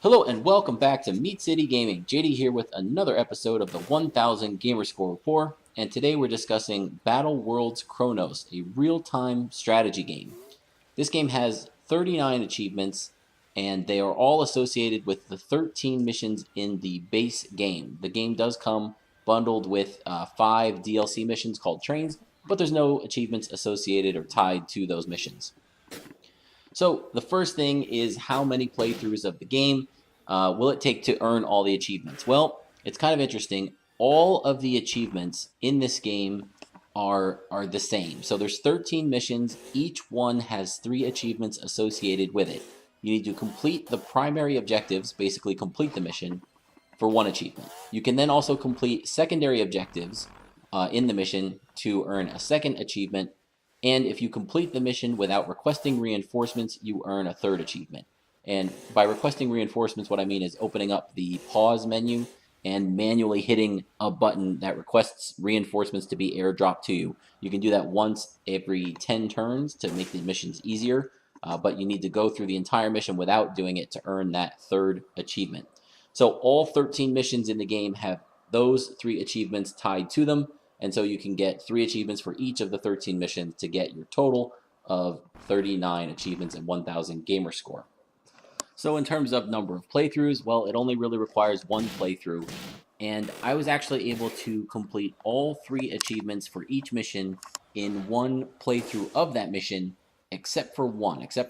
Hello and welcome back to Meat City Gaming. JD here with another episode of the 1000 Gamerscore Report, and today we're discussing Battle Worlds Kronos, a real-time strategy game. This game has 39 achievements, and they are all associated with the 13 missions in the base game. The game does come bundled with 5 DLC missions called Trains, but there's no achievements associated or tied to those missions. So the first thing is how many playthroughs of the game will it take to earn all the achievements? Well, it's kind of interesting. All of the achievements in this game are the same. So there's 13 missions. Each one has 3 achievements associated with it. You need to complete the primary objectives, basically complete the mission, for 1 achievement. You can then also complete secondary objectives in the mission to earn a 2nd achievement. And if you complete the mission without requesting reinforcements, you earn a 3rd achievement. And by requesting reinforcements, what I mean is opening up the pause menu and manually hitting a button that requests reinforcements to be airdropped to you. You can do that once every 10 turns to make the missions easier, but you need to go through the entire mission without doing it to earn that 3rd achievement. So all 13 missions in the game have those 3 achievements tied to them. And so you can get 3 achievements for each of the 13 missions to get your total of 39 achievements and 1000 gamer score. So in terms of number of playthroughs, well, it only really requires 1 playthrough. And I was actually able to complete all 3 achievements for each mission in 1 playthrough of that mission, except for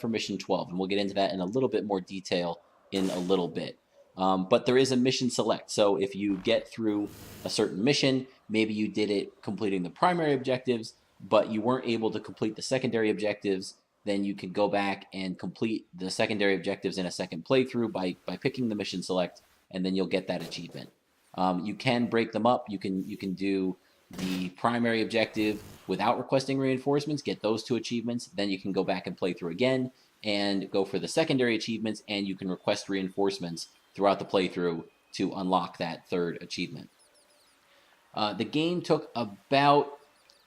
mission 12. And we'll get into that in a little bit more detail in a little bit. But there is a mission select. So if you get through a certain mission, maybe you did it completing the primary objectives, but you weren't able to complete the secondary objectives, then you can go back and complete the secondary objectives in a 2nd playthrough by picking the mission select, and then you'll get that achievement. You can break them up. You can do the primary objective without requesting reinforcements, get those 2 achievements, then you can go back and play through again and go for the secondary achievements, and you can request reinforcements throughout the playthrough to unlock that 3rd achievement. The game took about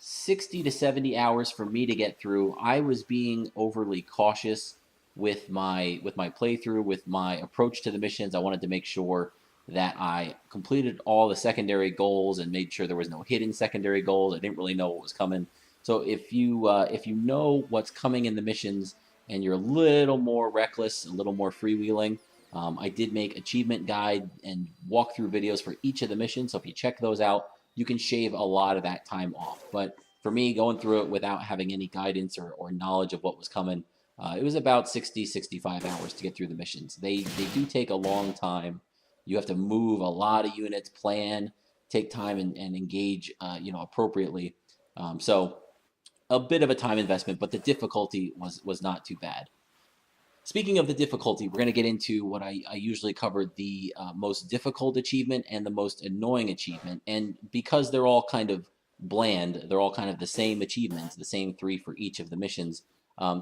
60 to 70 hours for me to get through. I was being overly cautious with my playthrough, with my approach to the missions. I wanted to make sure that I completed all the secondary goals and made sure there was no hidden secondary goals. I didn't really know what was coming. So if you know what's coming in the missions and you're a little more reckless, a little more freewheeling, I did make achievement guide and walkthrough videos for each of the missions. So if you check those out, you can shave a lot of that time off. But for me, going through it without having any guidance or knowledge of what was coming, it was about 60, 65 hours to get through the missions. They do take a long time. You have to move a lot of units, plan, take time, and engage appropriately. So a bit of a time investment, but the difficulty was not too bad. Speaking of the difficulty, we're going to get into what I usually cover, the most difficult achievement and the most annoying achievement. And because they're all kind of bland, they're all kind of the same achievements, the same 3 for each of the missions,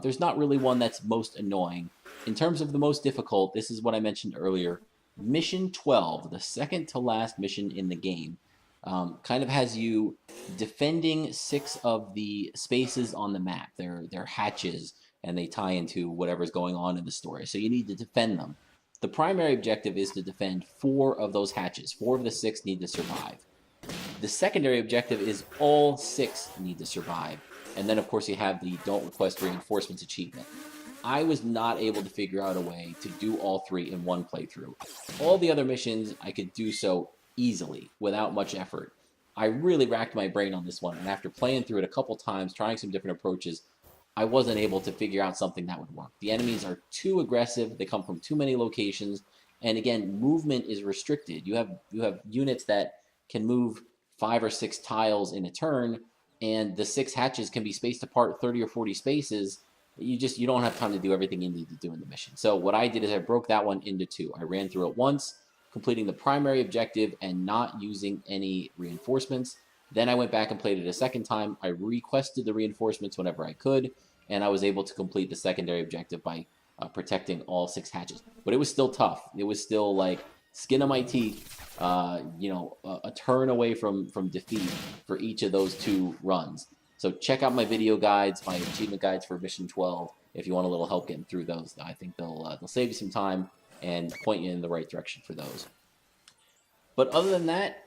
there's not really one that's most annoying. In terms of the most difficult, this is what I mentioned earlier. Mission 12, the second to last mission in the game, kind of has you defending 6 of the spaces on the map. They're hatches, and they tie into whatever's going on in the story. So you need to defend them. The primary objective is to defend 4 of those hatches. 4 of the 6 need to survive. The secondary objective is all 6 need to survive. And then, of course, you have the don't request reinforcements achievement. I was not able to figure out a way to do all 3 in 1 playthrough. All the other missions, I could do so easily, without much effort. I really racked my brain on this one, and after playing through it a couple times, trying some different approaches, I wasn't able to figure out something that would work. The enemies are too aggressive, they come from too many locations, and again, movement is restricted. You have units that can move 5 or 6 tiles in a turn, and the 6 hatches can be spaced apart 30 or 40 spaces. You don't have time to do everything you need to do in the mission. So what I did is I broke that one into 2. I ran through it once, completing the primary objective and not using any reinforcements. Then I went back and played it a 2nd time. I requested the reinforcements whenever I could, and I was able to complete the secondary objective by protecting all 6 hatches. But it was still tough. It was still like skin of my teeth, a turn away from defeat for each of those 2 runs. So check out my video guides, my achievement guides for Mission 12, if you want a little help getting through those. I think they'll save you some time and point you in the right direction for those. But other than that,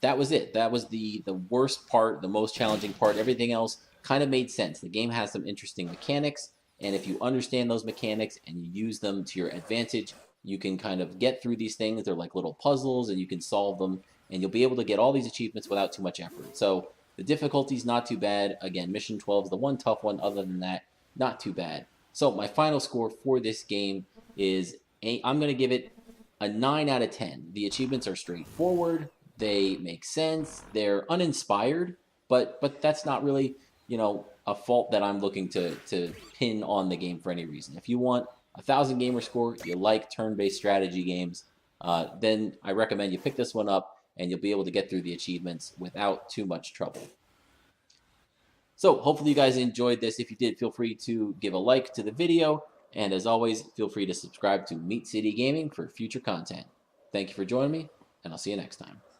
that was it. That was the worst part, the most challenging part. Everything else kind of made sense. The game has some interesting mechanics, and if you understand those mechanics and you use them to your advantage, you can kind of get through these things. They're like little puzzles, and you can solve them, and you'll be able to get all these achievements without too much effort. So the difficulty's not too bad. Again, Mission 12 is the one tough one. Other than that, not too bad. So my final score for this game is I'm going to give it a 9 out of 10. The achievements are straightforward. They make sense. They're uninspired, but that's not really, a fault that I'm looking to pin on the game for any reason. If you want 1,000 gamer score, you like turn-based strategy games, then I recommend you pick this one up, and you'll be able to get through the achievements without too much trouble. So hopefully you guys enjoyed this. If you did, feel free to give a like to the video. And as always, feel free to subscribe to Meat City Gaming for future content. Thank you for joining me, and I'll see you next time.